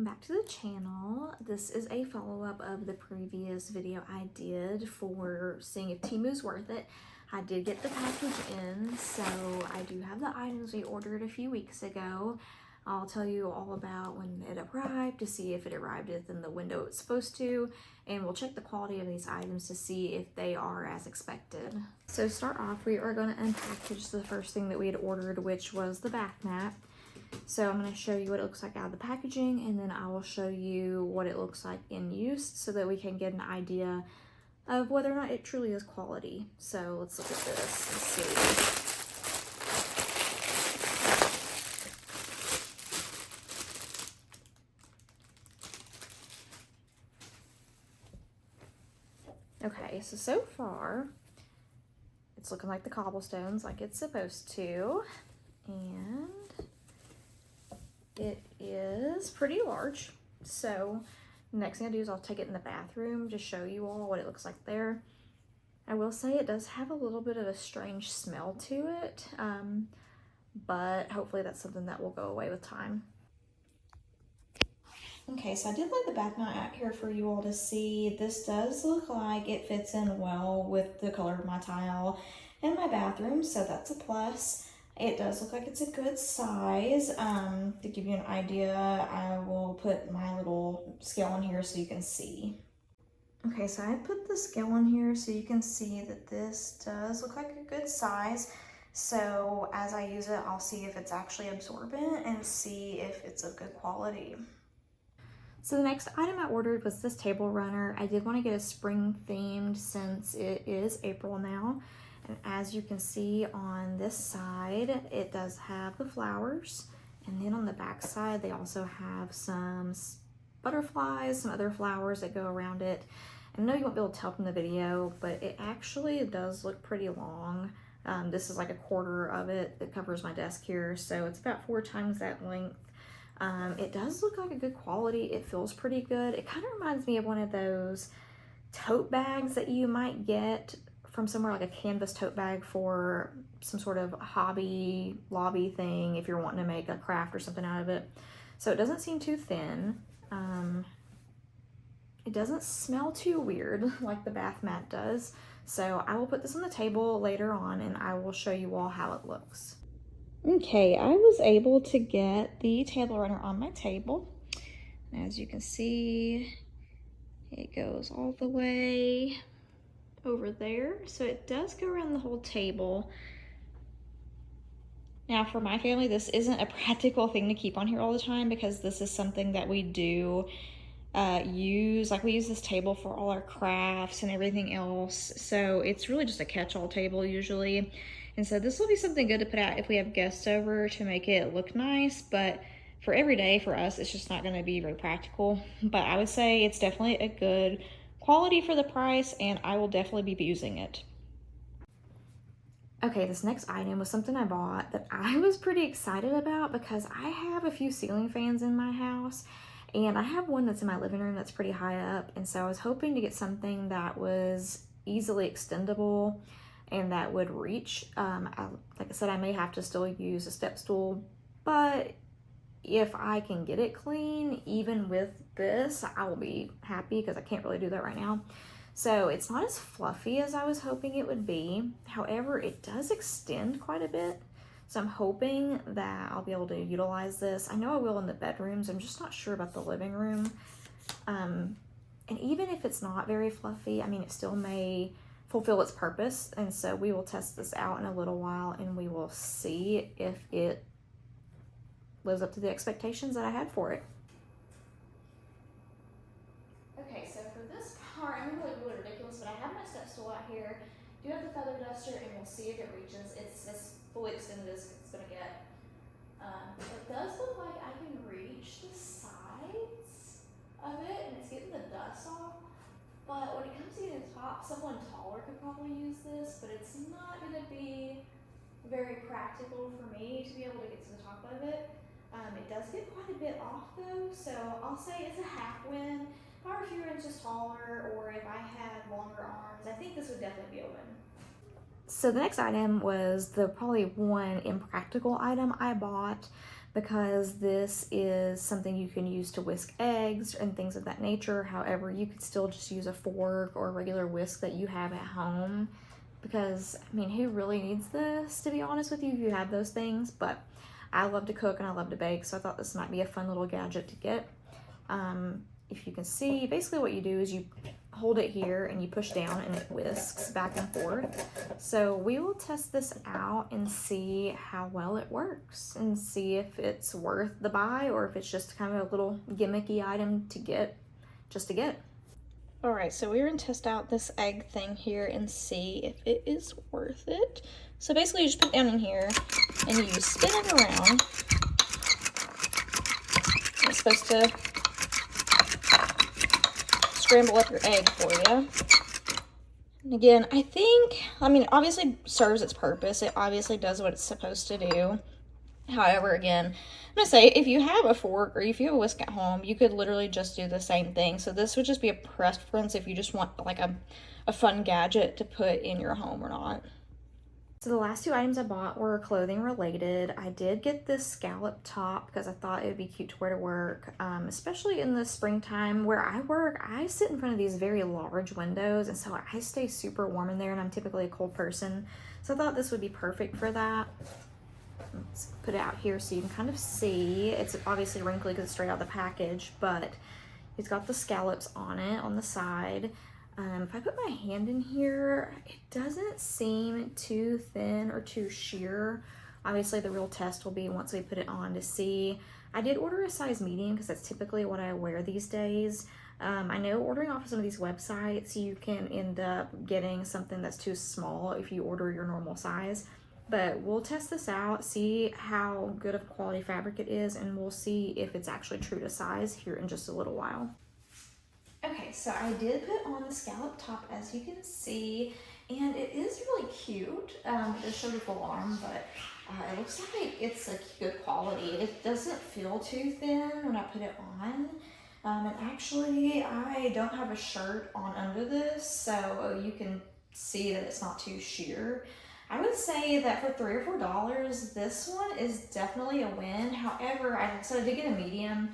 back to the channel. This is a follow-up of the previous video I did for seeing if Temu's worth it. I did get the package in, so I do have the items we ordered a few weeks ago. I'll tell you all about when it arrived to see if it arrived within the window it's supposed to, and we'll check the quality of these items to see if they are as expected. So to start off, we are going to unpackage the first thing that we had ordered, which was the bath mat. So I'm going to show you what it looks like out of the packaging, and then I will show you what it looks like in use so that we can get an idea of whether or not it truly is quality. So let's look at this and see. Okay, so far it's looking like the cobblestones like it's supposed to, and it is pretty large. So next thing I do is I'll take it in the bathroom to show you all what it looks like there. I will say it does have a little bit of a strange smell to it, but hopefully that's something that will go away with time. Okay, so I did lay the bath mat out here for you all to see. This does look like it fits in well with the color of my tile in my bathroom, so that's a plus. It does look like it's a good size. To give you an idea, I will put my little scale in here so you can see. Okay, so I put the scale in here so you can see that this does look like a good size. So as I use it, I'll see if it's actually absorbent and see if it's of good quality. So the next item I ordered was this table runner. I did want to get a spring themed since it is April now. And as you can see on this side, it does have the flowers. And then on the back side, they also have some butterflies, some other flowers that go around it. I know you won't be able to tell from the video, but it actually does look pretty long. This is like a quarter of it that covers my desk here. So it's about 4 times that length. It does look like a good quality. It feels pretty good. It kind of reminds me of one of those tote bags that you might get from somewhere, like a canvas tote bag for some sort of hobby lobby thing if you're wanting to make a craft or something out of it. So it doesn't seem too thin. It doesn't smell too weird like the bath mat does. So I will put this on the table later on and I will show you all how it looks. Okay, I was able to get the table runner on my table. As you can see, it goes all the way over there. So it does go around the whole table. Now for my family, this isn't a practical thing to keep on here all the time because this is something that we do use. Like we use this table for all our crafts and everything else. So it's really just a catch-all table usually. And so this will be something good to put out if we have guests over to make it look nice, but for every day for us, it's just not going to be very practical. But I would say it's definitely a good quality for the price, and I will definitely be using it. Okay, this next item was something I bought that I was pretty excited about because I have a few ceiling fans in my house, and I have one that's in my living room that's pretty high up, and so I was hoping to get something that was easily extendable and that would reach. Like I said, I may have to still use a step stool, but if I can get it clean, even with this, I will be happy because I can't really do that right now. So it's not as fluffy as I was hoping it would be. However, it does extend quite a bit. So I'm hoping that I'll be able to utilize this. I know I will in the bedrooms. I'm just not sure about the living room. And even if it's not very fluffy, I mean, it still may fulfill its purpose. And so we will test this out in a little while and we will see if it lives up to the expectations that I had for it. Okay, so for this part, I'm gonna look really ridiculous, but I have my step stool out here. Do have the feather duster, and we'll see if it reaches. It's as fully extended as it's gonna get. It does look like I can reach the sides of it, and it's getting the dust off. But when it comes to getting the top, someone taller could probably use this, but it's not gonna be very practical for me to be able to get to the top of it. It does get quite a bit off though, so I'll say it's a half win. If I were a few inches taller, or if I had longer arms, I think this would definitely be a win. So the next item was the probably one impractical item I bought. because this is something you can use to whisk eggs and things of that nature. However, you could still just use a fork or a regular whisk that you have at home, because I mean, who really needs this, to be honest with you, if you have those things? But I love to cook and I love to bake, so I thought this might be a fun little gadget to get. If you can see, basically what you do is you hold it here and you push down and it whisks back and forth. So we will test this out and see how well it works and see if it's worth the buy or if it's just kind of a little gimmicky item to get, just to get. All right, so we're gonna test out this egg thing here and see if it is worth it. So basically you just put it down in here and you spin it around. It's supposed to scramble up your egg for you. And again, I mean, obviously serves its purpose. It obviously does what it's supposed to do. However, again, I'm gonna say if you have a fork or if you have a whisk at home, you could literally just do the same thing. So this would just be a preference if you just want like a fun gadget to put in your home or not. So the last two items I bought were clothing related. I did get this scallop top because I thought it would be cute to wear to work, especially in the springtime. Where I work, I sit in front of these very large windows, and so I stay super warm in there, and I'm typically a cold person. So I thought this would be perfect for that. Let's put it out here so you can kind of see. It's obviously wrinkly because it's straight out of the package, but it's got the scallops on it on the side. If I put my hand in here, it doesn't seem too thin or too sheer. Obviously the real test will be once we put it on to see. I did order a size medium because that's typically what I wear these days. I know ordering off of some of these websites, you can end up getting something that's too small if you order your normal size. But we'll test this out, see how good of quality fabric it is, and we'll see if it's actually true to size here in just a little while. Okay, so I did put on the scallop top, as you can see, and it is really cute. It does show the full arm, but it looks like it's a good quality. It doesn't feel too thin when I put it on. And actually, I don't have a shirt on under this, so you can see that it's not too sheer. I would say that for $3 or $4, this one is definitely a win. However, I did get a medium,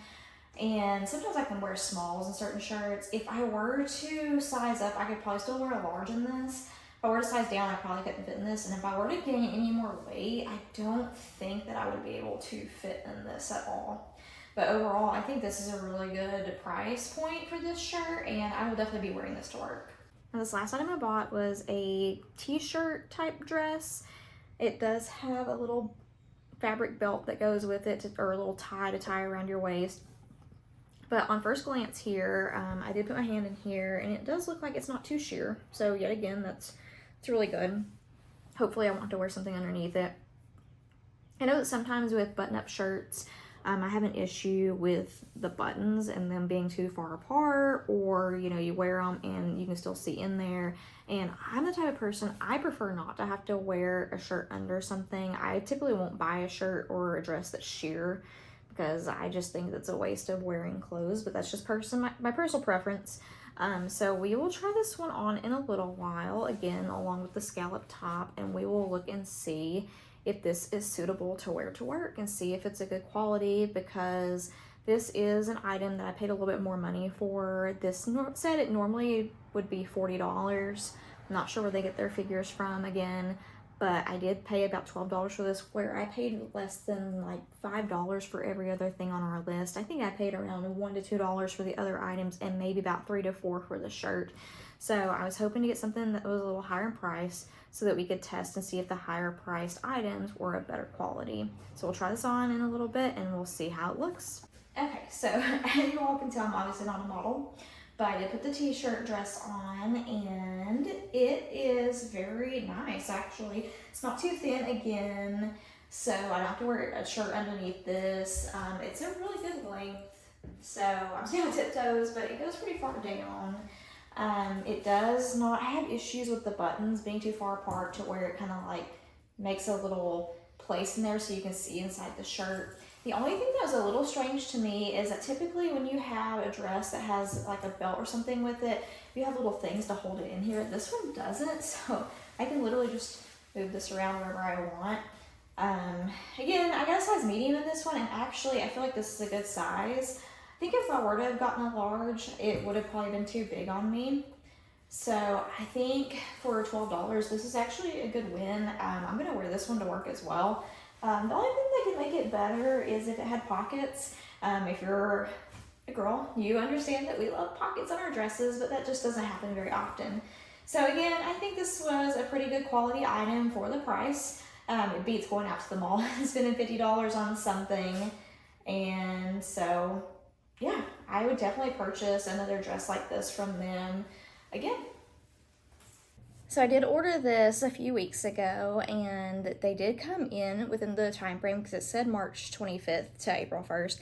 and sometimes I can wear smalls in certain shirts. If I were to size up, I could probably still wear a large in this. If I were to size down, I probably couldn't fit in this. And if I were to gain any more weight, I don't think that I would be able to fit in this at all. But overall, I think this is a really good price point for this shirt, and I will definitely be wearing this to work. Now, this last item I bought was a t-shirt type dress. It does have a little fabric belt that goes with it, or a little tie to tie around your waist. But on first glance here, I did put my hand in here, and it does look like it's not too sheer. So yet again, it's really good. Hopefully I won't have to wear something underneath it. I know that sometimes with button-up shirts, I have an issue with the buttons and them being too far apart, or you know, you wear them and you can still see in there. And I'm the type of person, I prefer not to have to wear a shirt under something. I typically won't buy a shirt or a dress that's sheer, because I just think that's a waste of wearing clothes, but that's just my personal preference. So we will try this one on in a little while, again, along with the scallop top, and we will look and see if this is suitable to wear to work and see if it's a good quality, because this is an item that I paid a little bit more money for. This said it normally would be $40. I'm not sure where they get their figures from again, but I did pay about $12 for this, where I paid less than like $5 for every other thing on our list. I think I paid around $1 to $2 for the other items, and maybe about $3 to $4 for the shirt. So I was hoping to get something that was a little higher in price so that we could test and see if the higher priced items were of better quality. So we'll try this on in a little bit and we'll see how it looks. Okay, so as you all can tell, I'm obviously not a model, but I did put the t-shirt dress on, and it is very nice, actually. It's not too thin again, so I don't have to wear a shirt underneath this. It's a really good length, so I'm still on tiptoes, but it goes pretty far down. It does not have issues with the buttons being too far apart to where it kind of like makes a little place in there so you can see inside the shirt. The only thing that was a little strange to me is that typically when you have a dress that has like a belt or something with it, you have little things to hold it in here. This one doesn't, so I can literally just move this around wherever I want. Again, I got a size medium in this one, and actually I feel like this is a good size. I think if I were to have gotten a large, it would have probably been too big on me. So I think for $12, this is actually a good win. I'm gonna wear this one to work as well. The only thing that could make it better is if it had pockets. If you're a girl, you understand that we love pockets on our dresses, but that just doesn't happen very often. So again, I think this was a pretty good quality item for the price. It beats going out to the mall and spending $50 on something. And so, yeah, I would definitely purchase another dress like this from them again. So I did order this a few weeks ago, and they did come in within the time frame because it said March 25th to April 1st.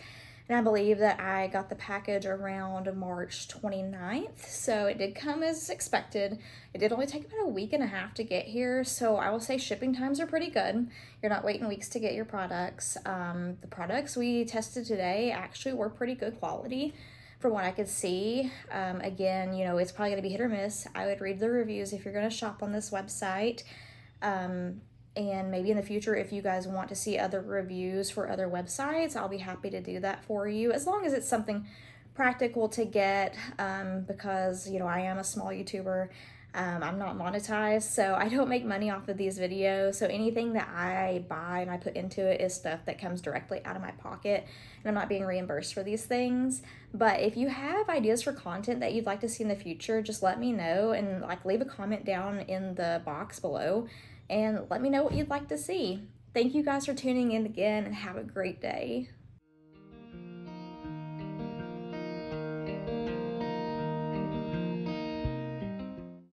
And I believe that I got the package around March 29th. So it did come as expected. It did only take about a week and a half to get here. So I will say shipping times are pretty good. You're not waiting weeks to get your products. The products we tested today actually were pretty good quality from what I could see. Again, you know, it's probably going to be hit or miss. I would read the reviews if you're going to shop on this website. And maybe in the future, if you guys want to see other reviews for other websites, I'll be happy to do that for you, as long as it's something practical to get, because, you know, I am a small YouTuber. I'm not monetized, so I don't make money off of these videos. So anything that I buy and I put into it is stuff that comes directly out of my pocket, and I'm not being reimbursed for these things. But if you have ideas for content that you'd like to see in the future, just let me know, and like leave a comment down in the box below and let me know what you'd like to see. Thank you guys for tuning in again, and have a great day.